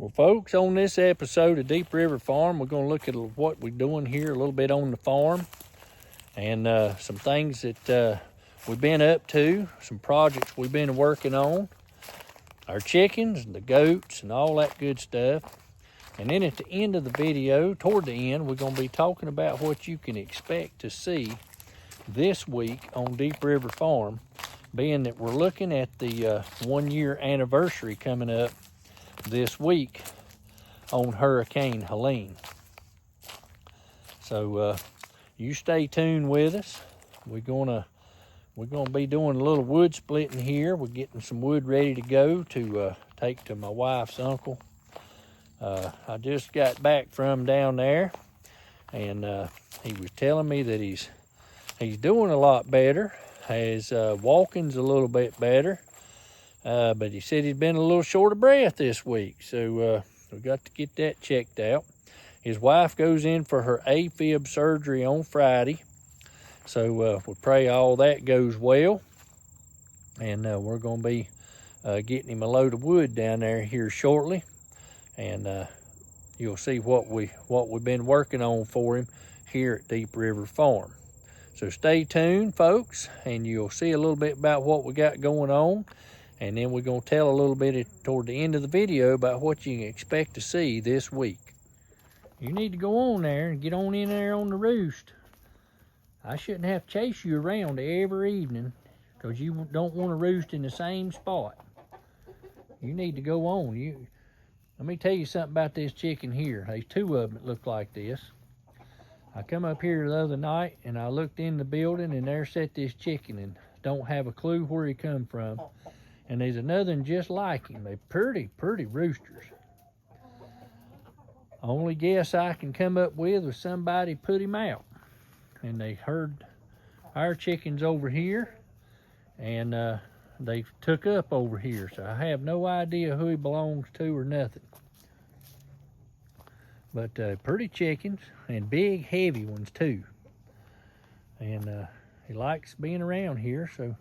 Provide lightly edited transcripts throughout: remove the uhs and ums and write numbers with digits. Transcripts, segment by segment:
Well, folks, on this episode of Deep River Farm, we're going to look at what we're doing here a little bit on the farm and some things that we've been up to, some projects we've been working on, our chickens and the goats and all that good stuff. And then at the end of the video, toward the end, we're going to be talking about what you can expect to see this week on Deep River Farm, being that we're looking at the 1 year anniversary coming up this week on Hurricane Helene. So you stay tuned with us. We're gonna be doing a little wood splitting here. We're getting some wood ready to go to take to my wife's uncle. I just got back from down there, and he was telling me that he's doing a lot better. His walking's a little bit better. But he said he'd been a little short of breath this week, so we got to get that checked out. His wife goes in for her AFib surgery on Friday, so we pray all that goes well. And we're going to be getting him a load of wood down there here shortly, and you'll see what we've been working on for him here at Deep River Farm. So stay tuned, folks, and you'll see a little bit about what we got going on. And then we're going to tell a little bit toward the end of the video about what you can expect to see this week. You need to go on there and get on in there on the roost. I shouldn't have to chase you around every evening because you don't want to roost in the same spot. You need to go on. Let me tell you something about this chicken here. There's two of them that look like this. I come up here the other night and I looked in the building and there sat this chicken and don't have a clue where he come from. And there's another one just like him. They're pretty roosters. Only guess I can come up with was somebody put him out. And they heard our chickens over here, and they took up over here. So I have no idea who he belongs to or nothing. But pretty chickens, and big, heavy ones too. And he likes being around here, so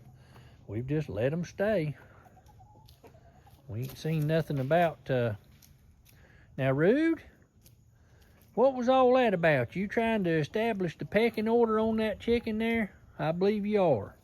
we've just let him stay. We ain't seen nothing about, now Rude, what was all that about? You trying to establish the pecking order on that chicken there? I believe you are.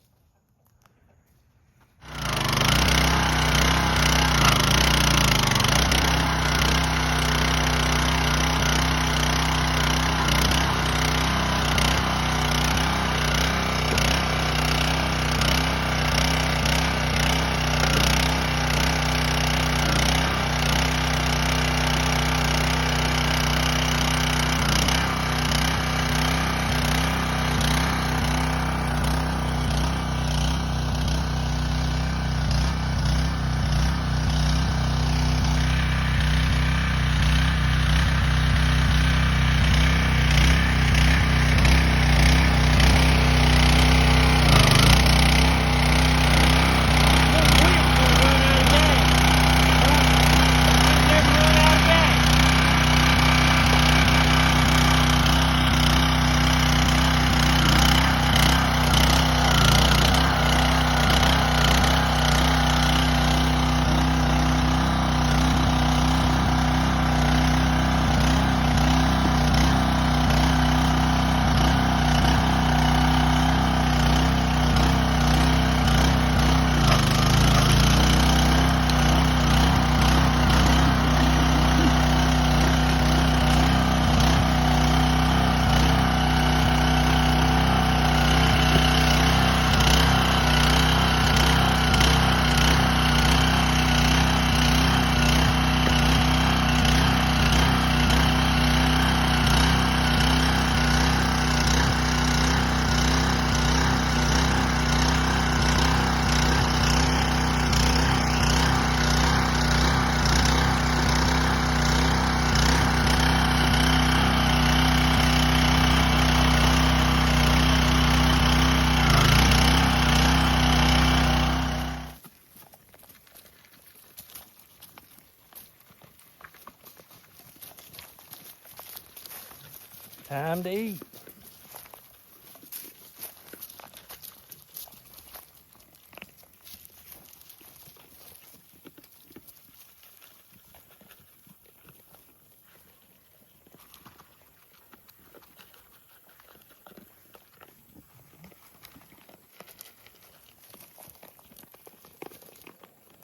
Time to eat.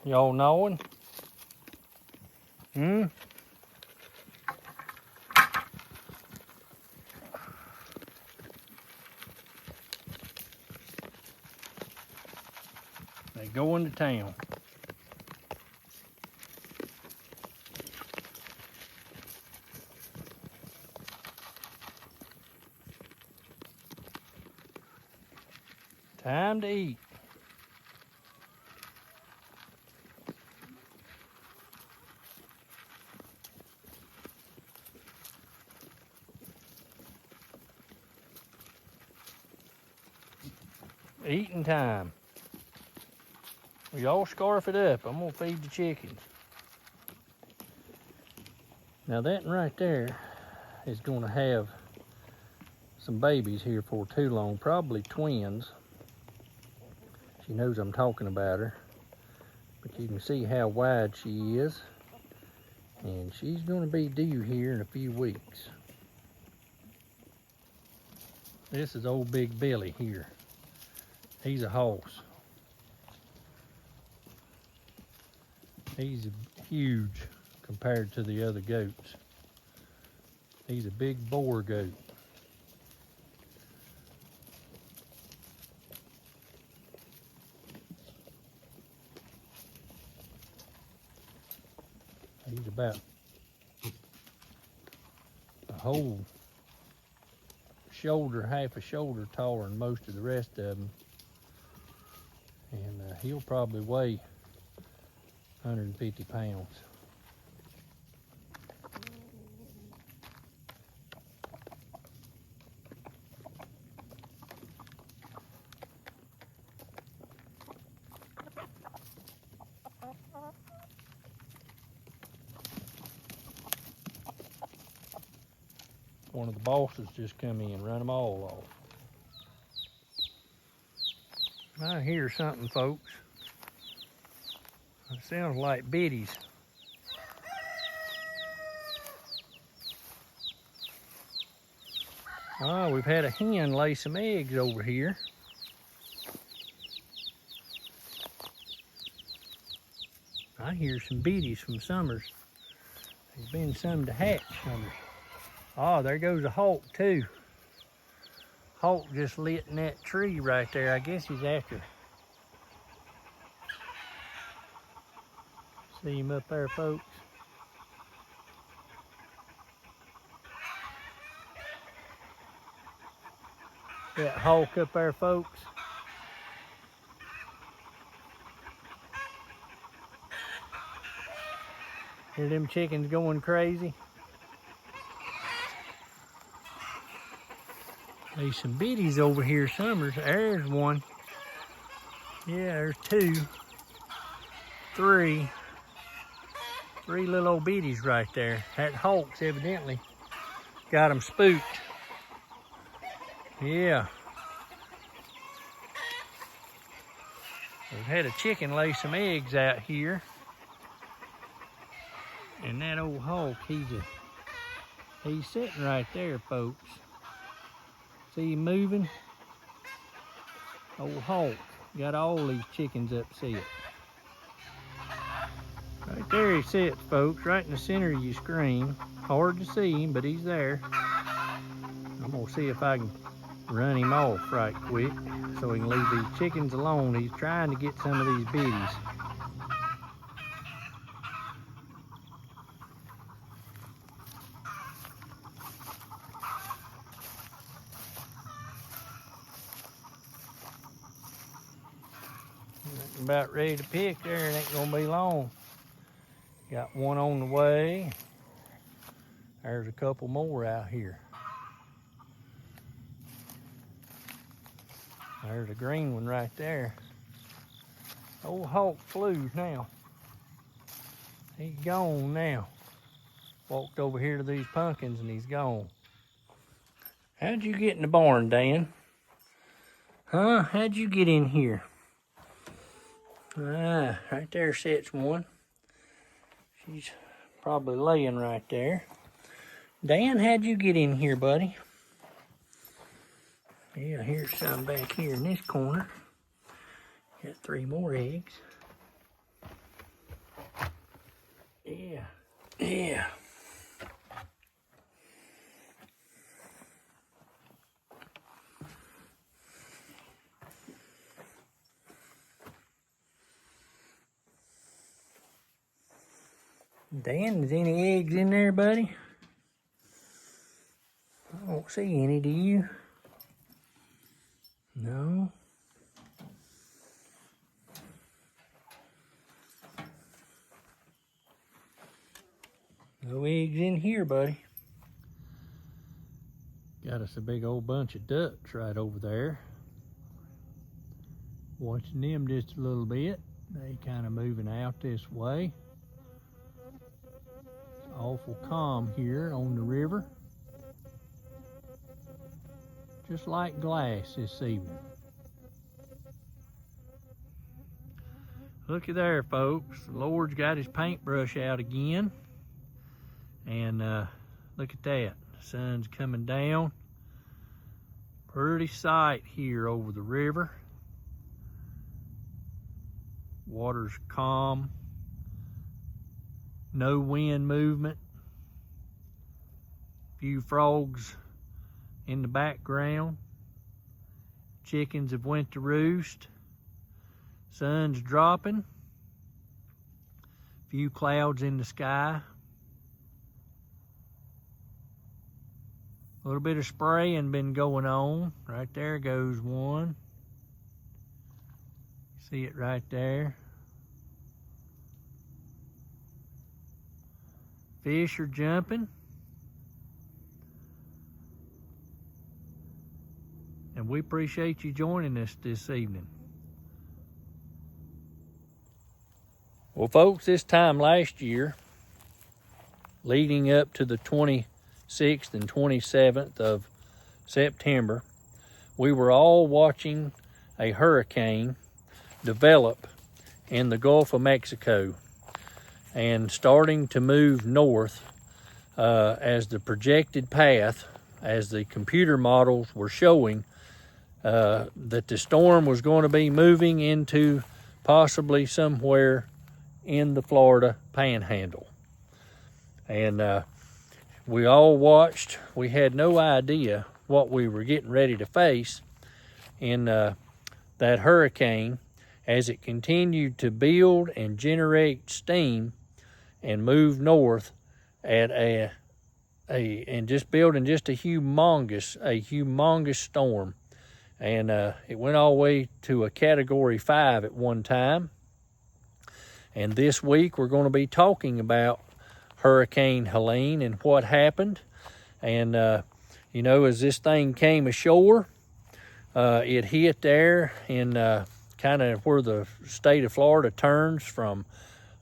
Y'all knowing? Hmm? They going to town. Time to eat. Eating time. Y'all scarf it up. I'm gonna feed the chickens. Now that one right there is gonna have some babies here for too long, probably twins. She knows I'm talking about her, but you can see how wide she is, and she's gonna be due here in a few weeks. This is old Big Billy here. He's a horse. He's huge compared to the other goats. He's a big boar goat. He's about a whole shoulder, half a shoulder taller than most of the rest of them. And he'll probably weigh 150 pounds. One of the bosses just come in and run them all off. I hear something, folks. It sounds like biddies. Ah, we've had a hen lay some eggs over here. I hear some biddies from Summers. There's been some to hatch, Summers. Oh, there goes a hawk too. Hawk just lit in that tree right there. I guess he's after. See him up there, folks? That hawk up there, folks. Hear them chickens going crazy? There's some biddies over here, Summers. There's one. Yeah, there's two. Three little old biddies right there. That hawk's evidently got them spooked. Yeah. We've had a chicken lay some eggs out here. And that old hawk, he's sitting right there, folks. See him moving? Old hawk got all these chickens upset. Right there he sits, folks, right in the center of your screen. Hard to see him, but he's there. I'm gonna see if I can run him off right quick so he can leave these chickens alone. He's trying to get some of these biddies. About ready to pick there, it ain't gonna be long. Got one on the way. There's a couple more out here. There's a green one right there. Old hawk flew now. He's gone now. Walked over here to these pumpkins and he's gone. How'd you get in the barn, Dan? Huh? How'd you get in here? Ah, right there sits one. She's probably laying right there. Dan, how'd you get in here, buddy? Yeah, here's some back here in this corner. Got 3 more eggs. Yeah. Dan, is any eggs in there, buddy? I don't see any, do you? No. No eggs in here, buddy. Got us a big old bunch of ducks right over there. Watching them just a little bit. They kind of moving out this way. It's awful calm here on the river. Just like glass this evening. Looky there, folks. The Lord's got his paintbrush out again. And look at that. The sun's coming down. Pretty sight here over the river. Water's calm. No wind movement. Few frogs in the background. Chickens have went to roost. Sun's dropping. Few clouds in the sky. A little bit of spraying been going on. Right there goes one. See it right there. Fish are jumping. And we appreciate you joining us this evening. Well, folks, this time last year, leading up to the 26th and 27th of September, we were all watching a hurricane develop in the Gulf of Mexico and starting to move north as the projected path, as the computer models were showing that the storm was going to be moving into possibly somewhere in the Florida Panhandle. And we all watched. We had no idea what we were getting ready to face in that hurricane as it continued to build and generate steam and move north at and just building just a humongous storm. And it went all the way to a Category 5 at one time. And this week we're going to be talking about Hurricane Helene and what happened. And, as this thing came ashore, it hit there in kind of where the state of Florida turns from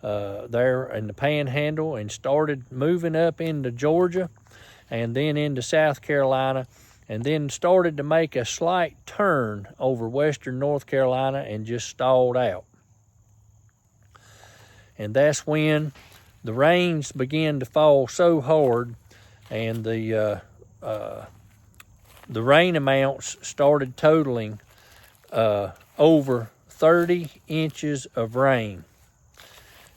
there in the Panhandle and started moving up into Georgia and then into South Carolina, and then started to make a slight turn over western North Carolina and just stalled out. And that's when the rains began to fall so hard, and the rain amounts started totaling over 30 inches of rain.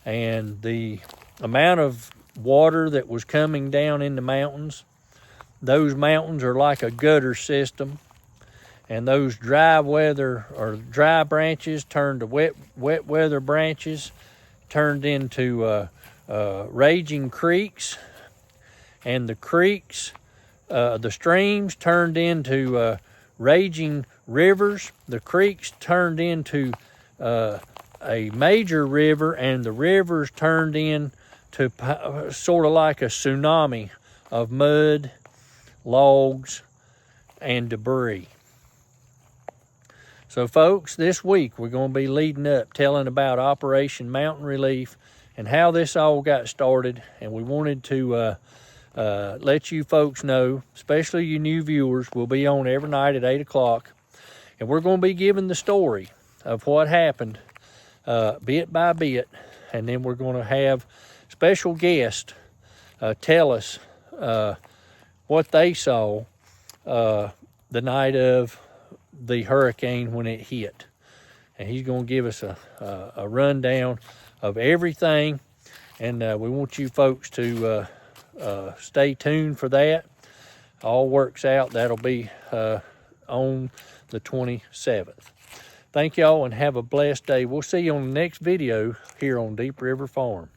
And the amount of water that was coming down in the mountains, those mountains are like a gutter system, and those dry branches turned to wet weather branches, turned into raging creeks, and the creeks, the streams turned into raging rivers. The creeks turned into a major river, and the rivers turned into sort of like a tsunami of mud, logs, and debris. So, folks, this week we're going to be leading up, telling about Operation Mountain Relief and how this all got started. And we wanted to let you folks know, especially you new viewers, we'll be on every night at 8 o'clock. And we're going to be giving the story of what happened bit by bit. And then we're going to have special guests tell us what they saw the night of the hurricane when it hit. And he's going to give us a rundown of everything And we want you folks to stay tuned for that. All works out. That'll be on the 27th. Thank y'all and have a blessed day. We'll see you on the next video here on Deep River Farm.